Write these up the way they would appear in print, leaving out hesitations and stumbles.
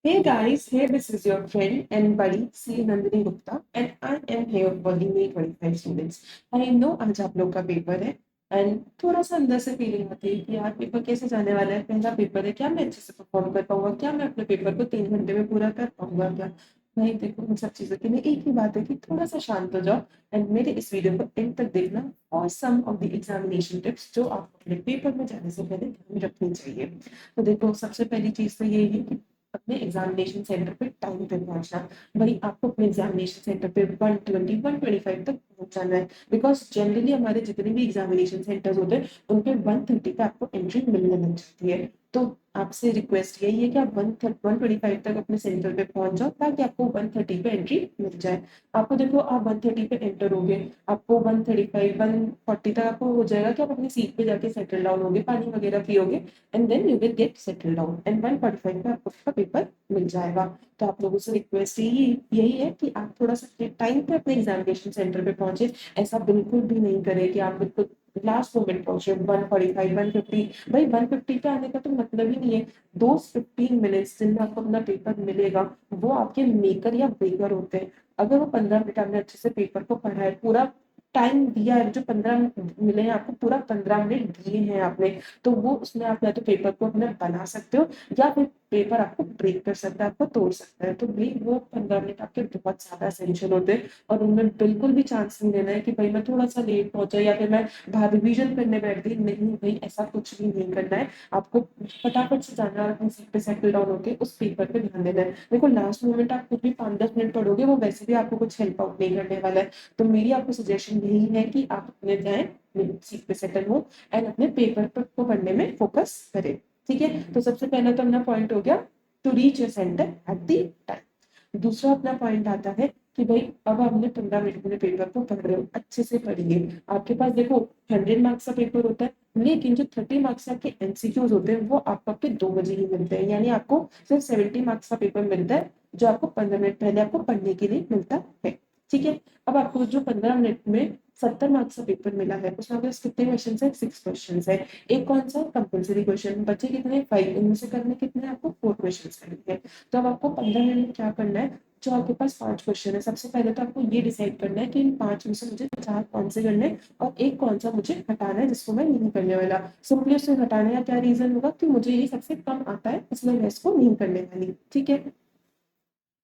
Hey guys, here this is your friend and buddy C. Nandini Gupta and I am here for the May 25 students. I know आज आप लोग का paper है and थोड़ा सा अंदर से फीलिंग आती है कि यार पेपर कैसे जाने वाला है, पहला पेपर है, क्या मैं अच्छे से परफॉर्म कर पाऊंगा, क्या मैं अपने पेपर को 3 घंटे में पूरा कर पाऊंगा क्या। नहीं, देखो इन सब चीजों के लिए एक ही बात है कि थोड़ा सा शांत हो जाओ एंड मेरे इस वीडियो को एंड तक देखना और सम ऑफ द एग्जामिनेशन टिप्स जो आपको अपने पेपर में जाने से पहले ध्यान रखनी चाहिए। तो देखो सबसे पहली चीज तो यही है कि अपने एग्जामिनेशन सेंटर पे टाइम पे पहुंचना। भाई आपको अपने एग्जामिनेशन सेंटर पे 1:20 1:25 तक पहुंच जाना है, बिकॉज जनरली हमारे जितने भी एग्जामिनेशन सेंटर्स होते हैं उन पे 1:30 पे आपको एंट्री मिलने लग जाती है। तो आपसे रिक्वेस्ट यही है कि आप 1:25 तक अपने सेंटर पे पहुंच जाओ ताकि आपको 1:30 पे एंट्री मिल जाए। आपको देखो आप 1:30 पे एंटर होगे, आपको 1:35 1:40 तक आपको हो जाएगा कि आप अपनी सीट पे जाके सेटल डाउन होगे, पानी वगैरह पियोगे and then you will get settle down and 1:45 में आपको उसका पेपर मिल जाएगा। तो आप लोगों से रिक्वेस्ट यही है कि आप थोड़ा सा टाइम पे अपने एग्जामिनेशन सेंटर पे पहुंचे। ऐसा बिल्कुल भी नहीं करें कि आप बिल्कुल लास्ट मोमेंट पहुंचे 1:45 1:50। भाई 1:50 पे आने का तो मतलब ही नहीं है। दो 15 मिनट्स जिनमें आपको अपना पेपर मिलेगा वो आपके मेकर या ब्रेकर होते हैं। अगर वो 15 मिनट आपने अच्छे से पेपर को पढ़ा है, पूरा टाइम दिया है, जो 15 मिले हैं आपको, पूरा 15 मिनट दिए हैं आपने, तो वो उसमें आप या तो पेपर को अपना बना सकते हो या फिर पेपर आपको ब्रेक कर सकता है, आपको तोड़ सकता है। तो भाई वो 15 मिनट आपके बहुत ज्यादा एसेंशियल होते हैं और उनमें बिल्कुल भी चांस नहीं लेना है कि भाई मैं थोड़ा सा लेट पहुंचा या फिर मैं बाहर रिविजन करने बैठ गई। नहीं भाई, ऐसा कुछ भी नहीं करना है। आपको फटाफट से जाना और अपनी सीट पे सेटल डाउन होकर उस पेपर पे ध्यान देना है। देखो लास्ट मोमेंट आप कुछ भी 5-10 मिनट पढ़ोगे वो वैसे भी आपको कुछ हेल्प आउट नहीं करने वाला है। तो मेरी आपको सजेशन यही है कि आप अपने जाएं, सीट पे सेटल हो एंड अपने पेपर को पढ़ने में फोकस करें। ठीक है, तो सबसे पहला तो अपना पॉइंट हो गया to reach your centre at the time. दूसरा अपना पॉइंट आता है कि भाई अब आपने 15 मिनट में पेपर को पढ़ रहे हो, अच्छे से पढ़िए। आपके पास देखो 100 मार्क्स का पेपर होता है लेकिन जो 30 मार्क्स के एमसीक्यूज होते हैं वो आपको आपके 2 बजे ही मिलते हैं, यानी आपको सिर्फ 70 मार्क्स का पेपर मिलता है जो आपको 15 मिनट पहले आपको पढ़ने के लिए मिलता है। ठीक है, अब आपको जो 15 मिनट में 70 मार्क्स का पेपर मिला है उसमें आपके पास कितने क्वेश्चन है? 6 क्वेश्चन है। एक कौन सा कंपल्सरी क्वेश्चन, बचे कितने? 5। इनमें से करने कितने? आपको 4 क्वेश्चन करने हैं। तो अब आपको 15 मिनट में क्या करना है? जो आपके पास 5 क्वेश्चन है, सबसे पहले तो आपको ये डिसाइड करना है कि इन 5 में से मुझे 4 कौन से करने हैं और एक कौन सा मुझे हटाना है जिसको मैं नहीं करने वाला। सिंपली उसे हटाने का क्या रीजन होगा कि मुझे ये सबसे कम आता है इसलिए मैं इसको नहीं करने वाली। ठीक है,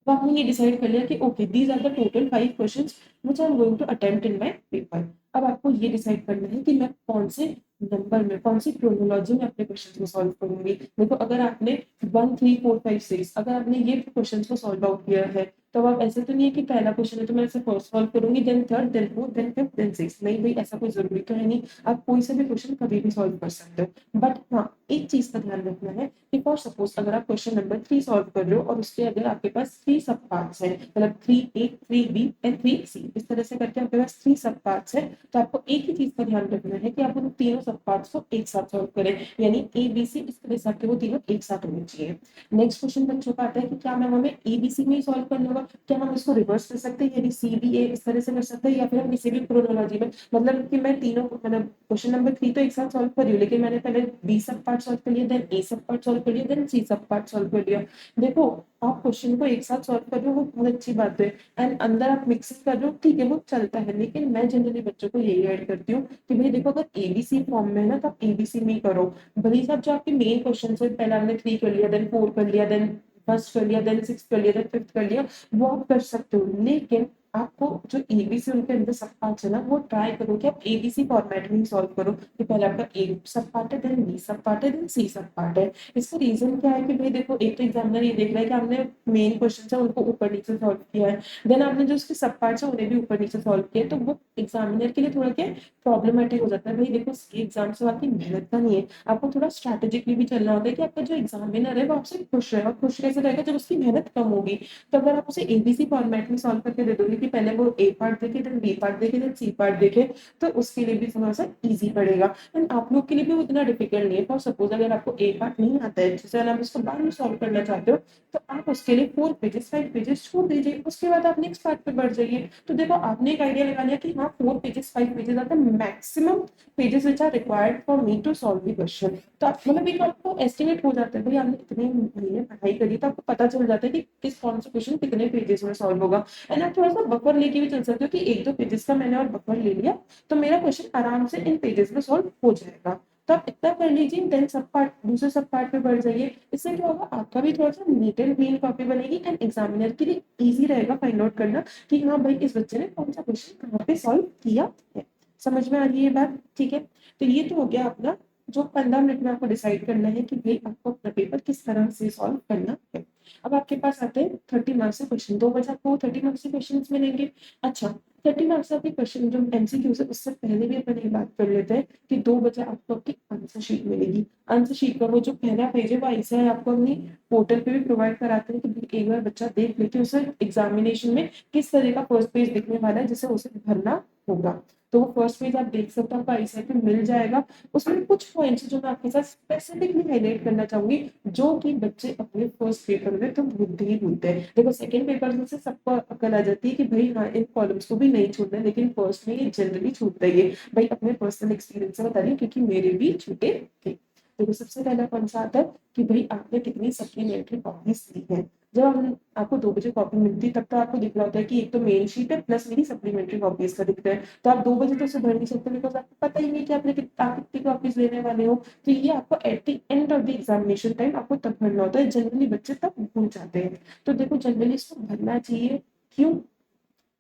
तो आपने ये डिसाइड कर लिया कि okay these are the total 5 questions which I am going to attempt in my paper. अब आपको ये डिसाइड करना है कि मैं कौन से नंबर में, कौन सी क्रोनोलॉजी में अपने क्वेश्चन को सॉल्व करूंगी। देखो अगर आपने 1 3 4 5 6 अगर आपने ये क्वेश्चन को सॉल्व आउट किया है तो अब ऐसे तो नहीं है कि पहला क्वेश्चन है तो मैं इसे फर्स्ट सॉल्व करूंगी then third then fourth then fifth then six. नहीं भाई, ऐसा कोई जरूरी तो है नहीं। आप कोई सा भी क्वेश्चन कभी भी सॉल्व कर सकते हो। बट हाँ, एक चीज का ध्यान रखना है कि फॉर सपोज अगर आप क्वेश्चन नंबर 3 सॉल्व कर रहे हो और उसके अगर आपके पास 3 सब पार्ट्स हैं, मतलब 3A 3B एंड 3C, इस तरह से करके आपके पास 3 सब पार्ट्स है, तो आपको एक ही चीज का ध्यान रखना है कि आप उन तीनों सब पार्ट्स को एक साथ सॉल्व करें, यानी ABC इस तरह से आपके वो तीनों एक साथ होने चाहिए। नेक्स्ट क्वेश्चन बच्चों का आता है कि क्या मैम हमें ABC में ही सॉल्व करना होगा? क्या हम इसको रिवर्स कर सकते हैं, यानी CBA इस तरह से कर सकते हैं, या फिर हम किसी भी क्रोनोलॉजी में, मतलब कि मैं तीनों, मतलब क्वेश्चन नंबर 3 तो एक साथ सॉल्व कर रही हूँ लेकिन मैंने पहले B सब पार्ट सॉल्व कर लिया, देन A सब पार्ट सॉल्व कर लिया, देन C सब पार्ट सॉल्व कर लिया। देखो आप क्वेश्चन को एक साथ सॉल्व कर रहे हो वो बहुत अच्छी बात है एंड अंदर आप मिक्सिंग कर रहे हो, ठीक है वो चलता है, लेकिन मैं जनरली बच्चों को यही गाइड करती हूँ कि भाई देखो अगर ABC फॉर्म में है ना तो आप ABC में ही करो। भले सब जो आपके मेन क्वेश्चन है, पहले आपने 3 कर लिया देन 4 कर लिया देन फर्स्ट कर लिया देन 6 कर लिया देन 5th कर लिया, वो आप कर सकते हो, लेकिन आपको जो एबीसी उनके अंदर सब पार्ट है ना वो ट्राई करो कि आप एबीसी फॉर्मेट में ही सॉल्व करो कि पहले आपका ए सब पार्ट है देन बी सब पार्ट है देन सी सब पार्ट है। इसका रीजन क्या है कि भाई देखो एक तो एग्जामिनर ये देख रहा है कि आपने मेन क्वेश्चन है उनको ऊपर नीचे सॉल्व किया है, देन आपने जो उसके सब पार्ट्स है उन्हें भी ऊपर नीचे सॉल्व किया है, तो वो एग्जामिनर के लिए थोड़ा क्या प्रॉब्लमेटिक हो जाता है। भाई देखो एग्जाम से आपकी मेहनत का नहीं है, आपको थोड़ा स्ट्रैटेजिकली भी चलना होता है कि आपका जो एग्जामिनर है वो आपसे खुश रहे, और खुश कैसे रहेगा जब उसकी मेहनत कम होगी। तो अगर आप उसे एबीसी फॉर्मेट में सॉल्व करके दे दोगे कि पहले वो ए पार्ट देखे, देन बी पार्ट देखे, देन सी पार्ट देखे, तो उसके लिए भी थोड़ा सा ईजी पड़ेगा। एंड आप लोग के लिए भी वो इतना डिफिकल्ट नहीं है। फॉर सपोज अगर आपको ए पार्ट नहीं आता है अच्छे से और आप उसको बाद में सॉल्व करना चाहते हो, तो आप उसके लिए 4 पेजेस 5 पेजेस छोड़ दीजिए, उसके बाद आप नेक्स्ट पार्ट पे बढ़ जाइए। तो देखो आपने एक आइडिया लगा लिया कि हाँ 4 pages 5 pages are the maximum pages which are required for me to solve the question. तो आप मतलब एक आपको एस्टिमेट हो जाता है, भाई आपने इतने महीने पढ़ाई करी तो आपको पता चल जाता है कि किस कौन सा क्वेश्चन कितने पेजेस में सॉल्व होगा। एंड आप थोड़ा सा बफर लेके भी चल सकते हो कि 1-2 पेजेस का मैंने और बफर ले लिया तो मेरा क्वेश्चन आराम से इन पेजेस में सॉल्व हो जाएगा। तो आप इतना कर लीजिए, देन सब पार्ट दूसरे सब पार्ट पे बढ़ जाइए। इससे क्या होगा, आपका भी थोड़ा सा नीट एंड क्लीन कॉपी बनेगी एंड एग्जामिनर के लिए इजी रहेगा फाइंड आउट करना कि हाँ भाई इस बच्चे ने कौन सा क्वेश्चन कहाँ पे सॉल्व किया है। समझ में आ रही है बात? ठीक है, तो ये तो हो गया अपना जो 15 मिनट में आपको डिसाइड करना है कि भाई आपको अपना पेपर किस तरह से सॉल्व करना है। अब आपके पास आते हैं 30 मार्क्स से क्वेश्चन। 2 बजे आपको 30 मार्क्स से क्वेश्चन मिलेंगे। अच्छा, 30 मार्क्स आपके क्वेश्चन जो एमसीक्यू से, उससे पहले भी अपन एक बात कर लेते हैं कि 2 बजे आपको आपकी आंसर शीट मिलेगी। आंसर शीट का वो जो पहला पेज है वो ऐसा है, आपको अपनी पोर्टल पे भी प्रोवाइड कराते हैं कि एक बार बच्चा देख ले कि उसे एग्जामिनेशन में किस तरह का फर्स्ट पेज दिखने वाला है जिसे उसे भरना होगा। तो वो फर्स्ट पेज आप देख सकते हो, आपको ऐसा पे मिल जाएगा। उसमें कुछ पॉइंट्स जो मैं आपके साथ स्पेसिफिकली हाईलाइट करना चाहूंगी, जो कि बच्चे अपने फर्स्ट पेपर में तो भूलते ही भूलते हैं। देखो सेकंड पेपर में से सबको अकल आ जाती है कि भाई हाँ इन कॉलम्स को भी नहीं छोड़ना है, लेकिन फर्स्ट में ये जनरली छूटता ही है। भाई अपने पर्सनल एक्सपीरियंस से बता रही हूँ क्योंकि मेरे भी छूटे थे। देखो सबसे पहला कौन सा आता है कि भाई आपने कितनी सप्लीमेंट्री कॉपीज ली है। जब हम आपको 2 बजे कॉपी मिलती है तब तो आपको दिख रहा होता है कि एक तो मेन शीट है प्लस मेरी सप्लीमेंट्री कॉपीज का दिखता है। तो आप 2 बजे तो उसे भर नहीं सकते बिकॉज आपको पता ही नहीं कि आपने आप कितनी कॉपीज लेने वाले हो। तो ये आपको at the end of the examination time आपको तब भरना होता है। जनरली बच्चे तब भूल जाते हैं। तो देखो जनरली इसको भरना चाहिए। क्यों?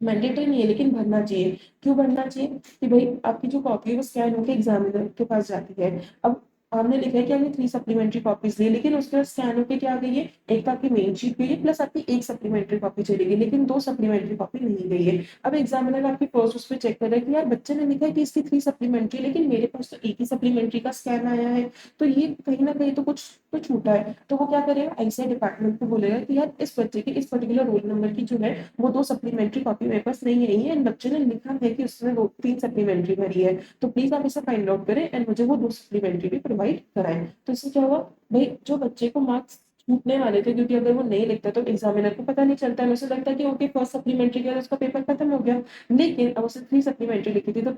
मैंडेटरी नहीं है लेकिन भरना चाहिए। क्यों भरना चाहिए? कि भाई आपकी जो कॉपी है वो स्कैन होकर एग्जामिनर के पास जाती है। अब हमने लिखा है कि हमने 3 सप्लीमेंट्री कॉपीज ली, लेकिन उसके बाद स्कैन होकर क्या गई है, एक तो आपकी मेन शीट गई है प्लस आपकी एक सप्लीमेंट्री कॉपी चली गई, लेकिन 2 सप्लीमेंट्री कॉपी नहीं गई है। अब एग्जामिनर आपकी फर्स्ट उस पर चेक कर रहा है कि यार बच्चे ने लिखा है कि इसकी 3 सप्लीमेंट्री, लेकिन मेरे पास तो एक ही सप्लीमेंट्री का स्कैन आया है। तो ये कहीं ना कहीं तो कुछ तो छूटा है। तो वो क्या करेगा, ऐसे डिपार्टमेंट को बोलेगा कि यार इस बच्चे की इस पर्टिकुलर रोल नंबर की जो है वो 2 सप्लीमेंट्री कॉपी मेरे पास नहीं आई है एंड बच्चे ने लिखा है कि उसने 3 सप्लीमेंट्री भरी है। तो प्लीज आप इसे फाइंड आउट करें एंड मुझे वो 2 सप्लीमेंट्री भी प्रोवाइड कराएं। तो इससे क्या हुआ, भाई जो बच्चे को मार्क्स छूटने वाले थे, क्योंकि अगर वो नहीं लिखता तो एग्जामिनर को पता नहीं चलता है, उसे लगता है कि ओके फर्स्ट सप्लीमेंट्री किया उसका पेपर खत्म हो गया। लेकिन अब उसे 3 सप्लीमेंट्री लिखी थी तो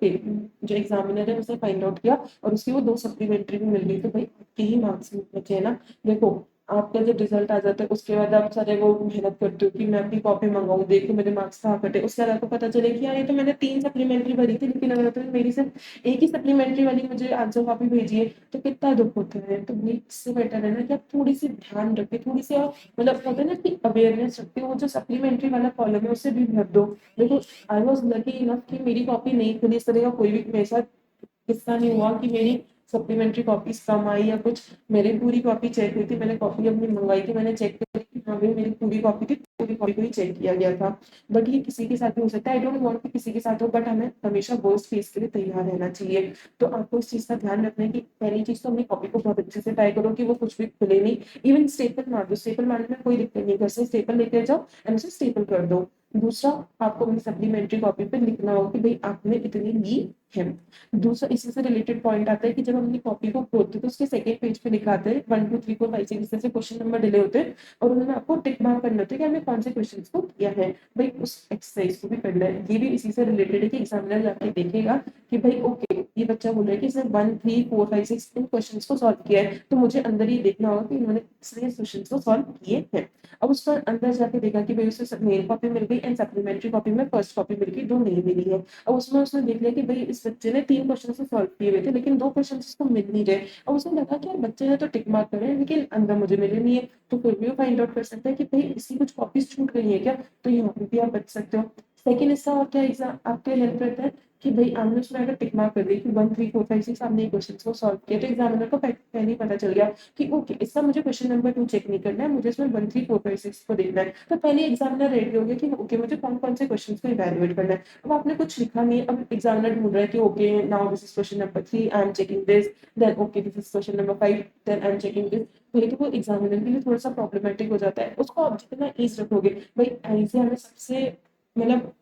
जो एग्जामिनर है उसे फाइंड आउट किया और उसकी वो 2 सप्लीमेंट्री भी मिल गई। तो भाई आपके ही मार्क्स बचे है ना। देखो आपका जब रिजल्ट आ जाता है उसके बाद आप सारे वो मेहनत करते हो कि मैं अपनी कॉपी मंगाऊं, देखो मेरे मार्क्स कहाँ कटे। उसके बाद आपको पता चले कि यार ये तो मैंने 3 सप्लीमेंट्री भरी थी लेकिन अगर तो मेरी सिर्फ एक ही सप्लीमेंट्री वाली मुझे आंसर कॉपी भेजी है, तो कितना दुख होता है। तो भाई इससे बेटर है ना कि आप थोड़ी सी ध्यान रखें, थोड़ी सी और मतलब होता है ना कि अवेयरनेस रखते हो। वो जो सप्लीमेंट्री वाला कॉलम है उसे भी भर दो। देखो आई वॉज लकी इनफ कि मेरी कॉपी नहीं खुली, इस तरह का कोई भी मेरे साथ किस्सा नहीं हुआ कि मेरी सप्लीमेंट्री कॉपीज कम आई या कुछ। मेरी पूरी कॉपी चेक हुई थी, मैंने कॉपी अपनी मंगवाई थी, मैंने चेक करी कि हाँ भाई मेरी पूरी कॉपी थी, पूरी कॉपी को ही चेक किया गया था। बट ये किसी के साथ भी हो सकता है, आई डोंट वांट कि किसी के साथ हो, बट हमें हमेशा वर्स्ट केस के लिए तैयार रहना चाहिए। तो आपको इस चीज का ध्यान रखना है कि पहली चीज तो अपनी कॉपी को बहुत अच्छे से ट्राई करो कि वो कुछ भी खुले नहीं। इवन स्टेपल मार दो, स्टेपल मारने में कोई दिक्कत नहीं, घर से स्टेपल लेकर जाओ एंड उसे स्टेपल कर दो। दूसरा, आपको अपनी सप्लीमेंट्री कॉपी पे लिखना होगा कि भाई आपने इतनी ली है। दूसरा इसी से रिलेटेड पॉइंट आता है कि जब हम अपनी कॉपी को खोलते हैं तो उसके सेकंड पेज पे लिखाते हैं 1 2 3 4 5 6 से क्वेश्चन नंबर डिले होते हैं और उन्होंने आपको टिक मार्क करना होता है कि हमने कौन से क्वेश्चन को किया है। भाई उस एक्सरसाइज को भी करना है, ये भी इसी से रिलेटेड है कि एग्जामिनर जाके देखेगा कि भाई ओके ये बच्चा बोल रहा है कि इसने 1 3 4 5 6 इन क्वेश्चन को सॉल्व किया है, तो मुझे अंदर ये देखना होगा कि इन्होंने कितने क्वेश्चन को सॉल्व किए हैं। अब उसका अंदर जाके देखा कि भाई उसे मेन कॉपी मिल गई एंड सप्लीमेंट्री कॉपी में फर्स्ट कॉपी मिल गई, दो नहीं मिली है। अब उसमें उसने देख लिया कि भाई इस बच्चे ने 3 क्वेश्चन से सॉल्व किए हुए थे लेकिन 2 क्वेश्चन उसको मिल नहीं रहे। अब उसने लगा कि यार बच्चे ने तो टिक मार्क करे हैं लेकिन अंदर मुझे मिले नहीं है। तो फिर भी वो फाइंड आउट कर सकता है कि भाई इसकी कुछ कॉपीज छूट गई है क्या। तो यहाँ पे भी आप बच सकते हो। सेकंड इसका और क्या एग्जाम आपके हेल्प करता है कि भाई आपने उसमें अगर टिक मार्क कर दी कि 1 3 4 5 6 आपने क्वेश्चन को सॉल्व किया, तो एग्जामिनर को पहले ही पता चल गया कि ओके इसका मुझे क्वेश्चन नंबर 2 चेक नहीं करना है, मुझे इसमें 1 3 4 5 6 को देखना है। तो पहले एग्जामिनर रेडी हो गया कि ओके मुझे कौन कौन से क्वेश्चन को इवेल्युएट करना है। अब आपने कुछ लिखा नहीं है, अब एग्जामिनर ढूंढ रहा है कि okay now this is question number 3 I am checking this, then okay this is question number 5 then I am checking this. भाई तो वो एग्जामिनर के लिए थोड़ा सा प्रॉब्लमेटिक हो जाता है। उसको आप जितना ईज रखोगे, भाई ऐसे हमें सबसे मतलब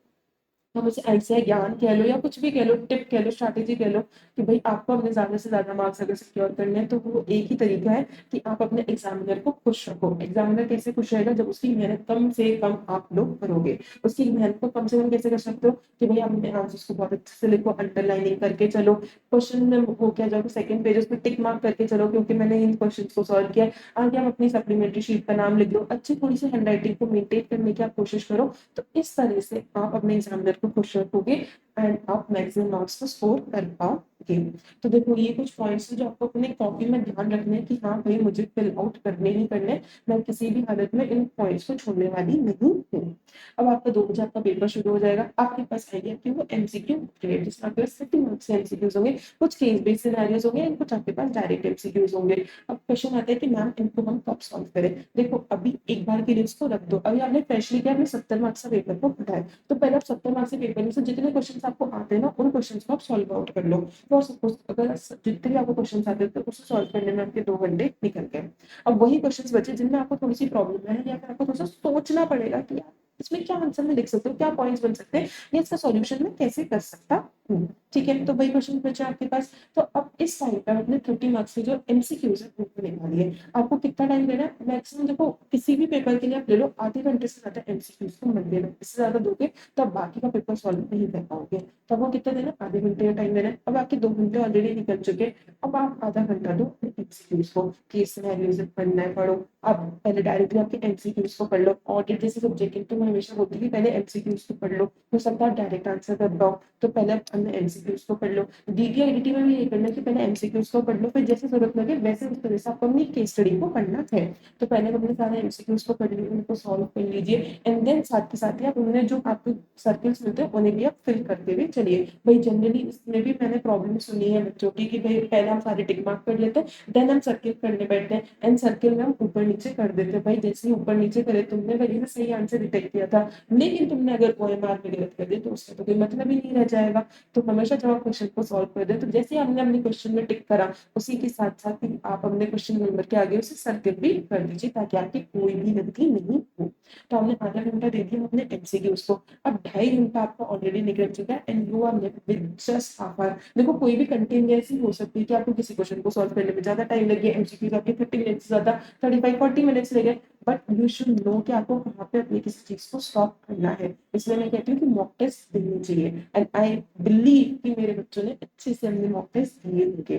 हम उसे ऐसे ज्ञान कह लो या कुछ भी कह लो, टिप कह लो, स्ट्रैटेजी कह लो कि भाई आपको अपने ज़्यादा से ज़्यादा मार्क्स अगर सिक्योर करने हैं तो वो एक ही तरीका है कि आप अपने एग्जामिनर को खुश रखो। एग्जामिनर कैसे खुश रहेगा? जब उसकी मेहनत कम से कम आप लोग करोगे। उसकी मेहनत को कम से कम कैसे कर सकते हो कि भाई आप अपने आंसर्स को बहुत अच्छे से लिखो, अंडरलाइनिंग करके चलो, क्वेश्चन में वो क्या जाओगे सेकंड पेज उसमें टिक मार्क करके चलो क्योंकि मैंने इन क्वेश्चन को सॉल्व किया है। आगे आप अपनी सप्लीमेंट्री शीट का नाम लिख दो, अच्छी थोड़ी सी हैंडराइटिंग को मेंटेन करने की आप कोशिश करो। तो इस तरह से आप अपने एग्जामिनर को खुश रखोगे एंड आप मैक्सिमम मार्क्स को स्कोर कर पाओगे। तो देखो ये कुछ पॉइंट्स हैं जो आपको अपने कॉपी में ध्यान रखने हैं कि हाँ भाई मुझे फिल आउट करने ही करने, मैं किसी भी हालत में इन पॉइंट्स को छोड़ने वाली नहीं हूँ। अब आपका 2 बजे आपका पेपर शुरू हो जाएगा, आपके पास आइडिया कि वो एमसीक्यू पीरियड जिसमें आपके पास 30 मार्क्स के एमसीक्यूज होंगे, कुछ केस बेस्ड सिनेरियोज होंगे एंड कुछ आपके पास डायरेक्ट एमसीक्यूज होंगे। अब क्वेश्चन आता है कि मैम इनको हम कब सॉल्व करें? देखो अभी एक बार के लिए इसको रख दो, अभी आपने फ्रेशली किया, आपने 70 मार्क्स का पेपर को पढ़ा है, तो पहले आप 70 मार्क्स के पेपर में से जितने क्वेश्चन आपको आते हैं ना उन क्वेश्चन को आप सॉल्व आउट कर लो। फॉर सपोज अगर जितने भी आपको क्वेश्चन आते हैं तो उसे सॉल्व करने में आपके 2 घंटे निकल गए। अब वही क्वेश्चन बचे जिनमें आपको थोड़ी सी प्रॉब्लम है या फिर आपको थोड़ा सा सोचना पड़ेगा कि यार इसमें क्या आंसर में लिख सकते हो, क्या पॉइंट्स बन सकते हैं या इसका सॉल्यूशन मैं कैसे कर सकता हूँ। ठीक है, तो वही क्वेश्चन बचा आपके पास। तो अब इस टाइम पर अपने 30 मार्क्स के जो एमसीक्यूज है वो निकालिए। आपको कितना टाइम देना है? मैक्सिमम देखो किसी भी पेपर के लिए आप ले लो आधे घंटे से ज्यादा एमसीक्यूज को मत देना, इससे ज्यादा दोगे तब बाकी का पेपर सॉल्व नहीं कर पाओगे। तब वो कितना देना? आधे घंटे का टाइम देना है। अब आपके 2 घंटे ऑलरेडी निकल चुके, अब आप आधा घंटा दो एमसीक्यूज को, केस सिनेरियोज पढ़ना है पढ़ो। अब पहले डायरेक्टली आपके एमसीक्यूज को पढ़ लो, ऑडिट जैसे सब्जेक्ट तो मैं हमेशा बोलती हूँ पहले एमसीक्यूज को पढ़ लो, हो सकता है डायरेक्ट आंसर कर पाओ, तो पहले हमने एमसीक्यूज को पढ़ लो। डीटीआईडीटी में भी ये करना है कि पहले एमसीक्यूज को पढ़ लो, फिर जैसे जरूरत लगे वैसे उस तरह से आपको अपनी केस स्टडी को पढ़ना है। तो पहले अपने सारे एमसीक्यूज को पढ़ लीजिए, उनको सॉल्व कर लीजिए एंड देन साथ के साथ ही आप उन्हें जो आपको सर्कल्स मिलते हैं उन्हें भी आप फिल करते हुए चलिए। भाई जनरली इसमें भी मैंने प्रॉब्लम सुनी है बच्चों की कि भाई पहले हम सारे टिक मार्क कर लेते हैं देन हम सर्किल करने बैठते हैं एंड सर्किल में हम ऊपर नीचे कर देते हैं। भाई जैसे ही ऊपर नीचे करे तुमने वही से सही आंसर डिटेक्ट किया था, लेकिन तुमने अगर ओएमआर में गलत कर दिया तो उसका तो कोई मतलब ही नहीं रह जाएगा। तो हमेशा जब आप क्वेश्चन को सॉल्व कर दे तो जैसे हमने अपने क्वेश्चन में टिक करा उसी के साथ साथ ही आप अपने क्वेश्चन नंबर के आगे उसे सर्किल भी कर दीजिए ताकि आपकी कोई भी गलती नहीं हो। तो हमने आधा घंटा दे दिया अपने एमसीक्यूज को, अब 2.5 घंटा आपका ऑलरेडी निकल चुका है and you are left with just half hour. देखो कोई भी कंटिजेंसी हो सकती है कि आपको किसी क्वेश्चन को सॉल्व करने में ज्यादा टाइम लगे, एमसीक्यूज आपके 30 मिनट से ज्यादा 35-40 मिनट्स लगे, बट यू शुड नो कि आपको कहाँ पे अपनी किसी चीज को स्टॉप करना है। इसलिए मैं कहती हूँ कि मॉक टेस्ट देनी चाहिए एंड आई बिलीव कि मेरे बच्चों ने अच्छे से अपने मॉक टेस्ट दिए होंगे।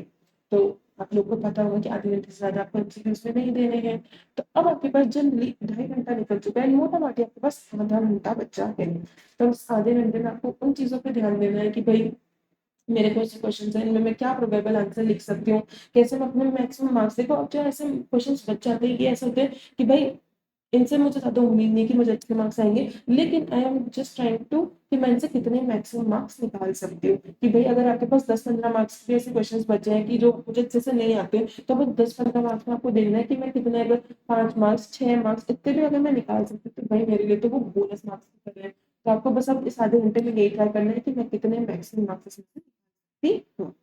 तो आप लोग को पता होगा कि आधे घंटे से ज्यादा आपको एमसीक्यूज में नहीं देने हैं। तो अब आपके पास जनरली 2.5 घंटा निकल चुका है, मोटा मोटी आपके पास आधा घंटा बचा है। तो उस आधे घंटे में आपको उन चीजों पर ध्यान देना है कि भाई मेरे को ऐसे क्वेश्चन है इनमें मैं क्या प्रोबेबल आंसर लिख सकती हूँ, कैसे मैं अपने मैक्सिमम मार्क्स देखो। अब जो ऐसे क्वेश्चन बच जाते हैं कि ऐसे होते हैं कि भाई इनसे मुझे ज्यादा उम्मीद नहीं कि मुझे अच्छे मार्क्स आएंगे, लेकिन I am just trying to कि मैं इनसे कितने मैक्सिमम मार्क्स निकाल सकती हूँ। कि भाई अगर आपके पास 10-15 मार्क्स के ऐसे क्वेश्चंस बचे हैं कि जो मुझे अच्छे से नहीं आते, तो वो 10-15 मार्क्स में आपको देखना है कि मैं कितने, अगर 5 मार्क्स 6 मार्क्स इतने भी अगर मैं निकाल सकती हूँ तो भाई मेरे लिए तो वो बोनस मार्क्स की तरह है। तो आपको बस अब इस आधे घंटे में यही ट्राई करना है कि मैं कितने मैक्सिमम मार्क्स ठीक हूँ।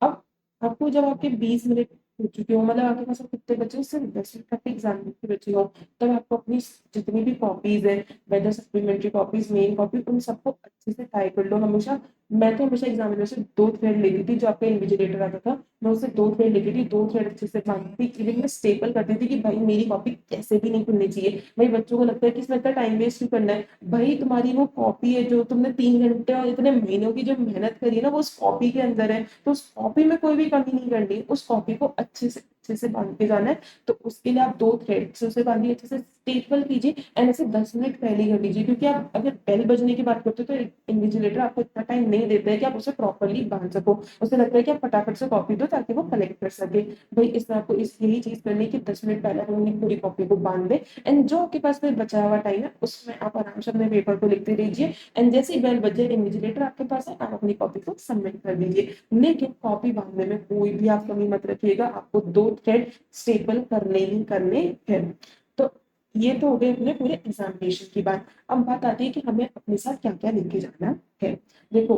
अब आपको जब आपके 20 मिनट हो चुके हो, मतलब आपके पास अब कितने बचे हो, सिर्फ 10 मिनट तक एग्जाम के बचे हो, तब आपको अपनी जितनी भी कॉपीज है, whether supplementary copies main copy, उन सबको अच्छे से टाई कर लो। हमेशा मैं तो हमेशा एग्जामिनर से 2 थ्रेड लेती थी, जो आपका इन्विजिलेटर आता था मैं उससे 2 थ्रेड लेती थी, 2 थ्रेड अच्छे से बांधती थी, इवन मैं स्टेपल करती थी कि भाई मेरी कॉपी कैसे भी नहीं खुलनी चाहिए। भाई बच्चों को लगता है कि इसमें इतना टाइम वेस्ट क्यों करना है, भाई तुम्हारी वो कॉपी है जो तुमने 3 घंटे और इतने महीनों की जो मेहनत करी है ना वो उस कॉपी के अंदर है, तो उस कॉपी में कोई भी कमी नहीं करनी, उस कॉपी को अच्छे से बांध के जाना है। तो उसके लिए आप 2 थ्रेड से उसे बांधिए, अच्छे से स्टेपल कीजिए एंड ऐसे 10 मिनट पहले ही कर लीजिए, क्योंकि आप अगर बेल बजने की बात करते हो तो इन्विजिलेटर आपको इतना टाइम नहीं देता है कि आप उसे प्रॉपरली बांध सको। उसे लगता है कि आप फटाफट से कॉपी दो ताकि वो कलेक्ट कर सके। भाई इसमें आपको इस यही चीज करनी है कि 10 मिनट पहले हम अपनी पूरी कॉपी को बांध दें एंड जो आपके पास फिर बचा हुआ टाइम है उसमें आप आराम से अपने पेपर को लिखते रहिए एंड जैसे ही बेल बज जाए इन्विजिलेटर आपके पास है, आप अपनी कॉपी को सबमिट कर दीजिए। लेकिन कॉपी बांधने में कोई भी आप कमी मत रखिएगा, आपको 2 थ्रेड स्टेपल करने ही करने हैं। तो ये तो हो गए अपने पूरे एग्जामिनेशन की बात। अब बात आती है कि हमें अपने साथ क्या क्या लेके जाना है। देखो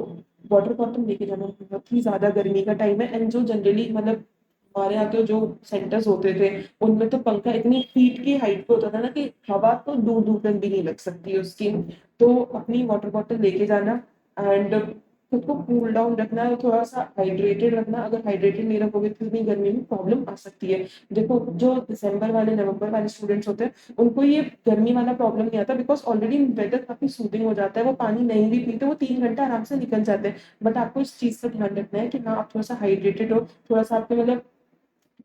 वाटर बॉटल लेके जाना, बहुत ही ज्यादा गर्मी का टाइम है एंड जो जनरली मतलब हमारे यहाँ के जो सेंटर्स होते थे उनमें तो पंखा इतनी फीट की हाइट पे होता था ना कि हवा तो दूर दूर तक भी नहीं लग सकती है उसकी। तो अपनी वाटर बॉटल लेके जाना एंड खुद को कूल डाउन रखना है, थोड़ा सा हाइड्रेटेड रखना। अगर हाइड्रेटेड नहीं रखोगे तो इतनी गर्मी में प्रॉब्लम आ सकती है। देखो जो दिसंबर वाले नवंबर वाले स्टूडेंट्स होते हैं उनको ये गर्मी वाला प्रॉब्लम नहीं आता, बिकॉज ऑलरेडी वेदर काफी सूदिंग हो जाता है, वो पानी नहीं भी पीते वो 3 घंटा आराम से निकल जाते हैं। बट आपको इस चीज का ध्यान रखना है कि हाँ आप थोड़ा सा हाइड्रेटेड हो, थोड़ा सा आपके मतलब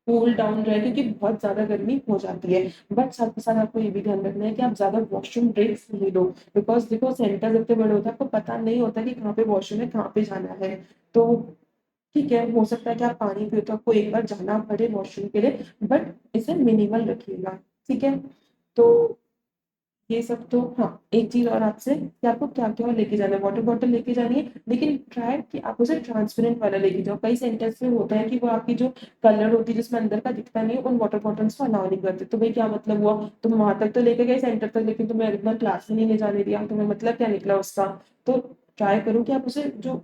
कूल डाउन रहे, क्योंकि बहुत ज्यादा गर्मी हो जाती है। बट साथ ही साथ आपको ये भी ध्यान रखना है कि आप ज्यादा वॉशरूम ब्रेक्स नहीं लो, बिकॉज देखो सेंटर इतने बड़े होते हैं आपको पता नहीं होता कि कहाँ पे वॉशरूम है कहाँ पे जाना है। तो ठीक है, हो सकता है कि आप पानी पियो तो आपको एक बार जाना पड़े वॉशरूम के लिए, बट इसे मिनिमल रखिएगा। ठीक है, तो ये सब तो हाँ। एक चीज और आपसे कि आपको क्या क्या लेके जाना है, वाटर बॉटल लेके जानी है, लेकिन ट्राई कि आप उसे ट्रांसपेरेंट वाला लेके जाओ। कई सेंटर्स में होता है कि वो आपकी जो कलर होती है जिसमें अंदर का दिखता नहीं है उन वाटर बॉटल्स को अलाउ नहीं करते। तो भाई क्या मतलब हुआ, तुम वहां तक तो लेके गए सेंटर तक, लेकिन तुम्हें एकदम क्लास में नहीं ले जाने दिया, तुम्हें मतलब क्या निकला उसका। तो ट्राई करो कि आप उसे जो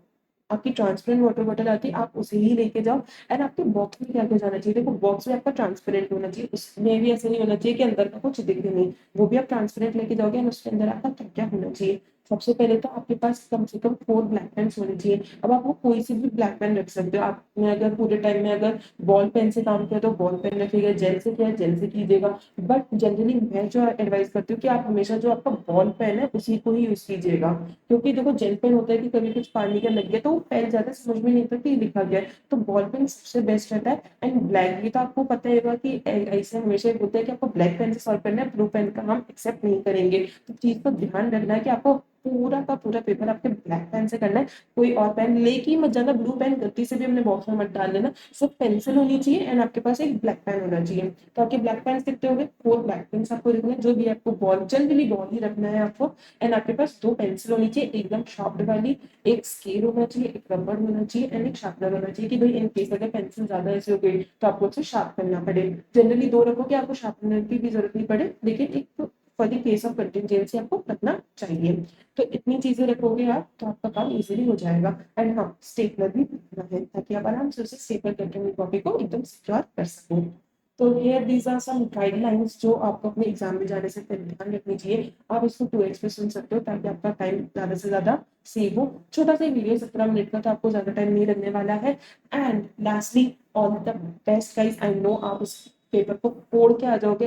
आपकी ट्रांसपेरेंट वाटर बॉटल आती है आप उसे ही लेके जाओ। एंड आपके बॉक्स में क्या क्या जाना चाहिए, देखो बॉक्स में आपका ट्रांसपेरेंट होना चाहिए, उसमें भी ऐसा नहीं होना चाहिए कि अंदर का कुछ दिखे नहीं। वो भी आप ट्रांसपेरेंट लेके जाओगे और उसके अंदर आपका क्या क्या होना चाहिए। सबसे पहले तो आपके पास कम से कम 4 ब्लैक पेन्स होने चाहिए। अब आप वो कोई सी भी ब्लैक पेन रख सकते हो, आपने अगर पूरे टाइम में अगर बॉल पेन से काम किया तो बॉल पेन रखिएगा, जेल से किया जेल से कीजिएगा। बट जनरली मैं जो एडवाइस करती हूँ कि आप हमेशा जो आपका बॉल पेन है उसी को ही यूज कीजिएगा, क्योंकि देखो जेल पेन होता है कि कभी कुछ पानी का लग गया तो वो फैल जाता है, समझ में नहीं आता कि लिखा गया है। तो बॉल पेन सबसे बेस्ट रहता है। एंड ब्लैक भी तो आपको पता होगा कि ऐसे हमेशा बोलते हैं कि आपको ब्लैक पेन से सॉल्व करना है, ब्लू पेन का हम एक्सेप्ट नहीं करेंगे। तो चीज को ध्यान रखना है कि आपको पूरा का पूरा पेपर आपके ब्लैक पेन से करना है। कोई और पेन लेके ही मत जाना, ब्लू पेन गलती से भी अपने बॉक्स में मत डाल लेना। सिर्फ पेंसिल होनी चाहिए एंड आपके पास एक ब्लैक पेन होना चाहिए। तो आपके ब्लैक पेन दिखते होंगे, 4 ब्लैक पेन्स आपको रखना है, जो भी आपको बॉल जनरली बॉल ही रखना है आपको। एंड आपके पास 2 पेंसिल होनी चाहिए एकदम शार्प वाली, एक स्केल होना चाहिए, एक रबड़ होना चाहिए एंड एक शार्पनर होना चाहिए, कि भाई इन केस अगर पेंसिल ज्यादा ऐसे हो गई तो आपको उसे शार्प करना पड़े। जनरली 2 रखो कि आपको शार्पनर की भी जरूरत नहीं पड़े, लेकिन एक for the case of contingency आपको रखना चाहिए। तो इतनी चीजें रखोगे आप तो आपका काम इजीली हो जाएगा। एंड हाँ, स्टेपलर भी रखना है ताकि आप आराम से उसे स्टेपल करके अपनी कॉपी को एकदम सिक्योर कर सको। तो here these are some guidelines जो आपको अपने एग्जाम में जाने से पहले ध्यान रखनी चाहिए। आप इसको 2x पे सुन सकते हो ताकि आपका टाइम ज्यादा से ज्यादा सेव हो। छोटा सा वीडियो 17 मिनट का, तो आपको ज्यादा टाइम नहीं लगने वाला है। And lastly, all the best guys, I know आप इस पेपर को फोड़ के आ जाओगे।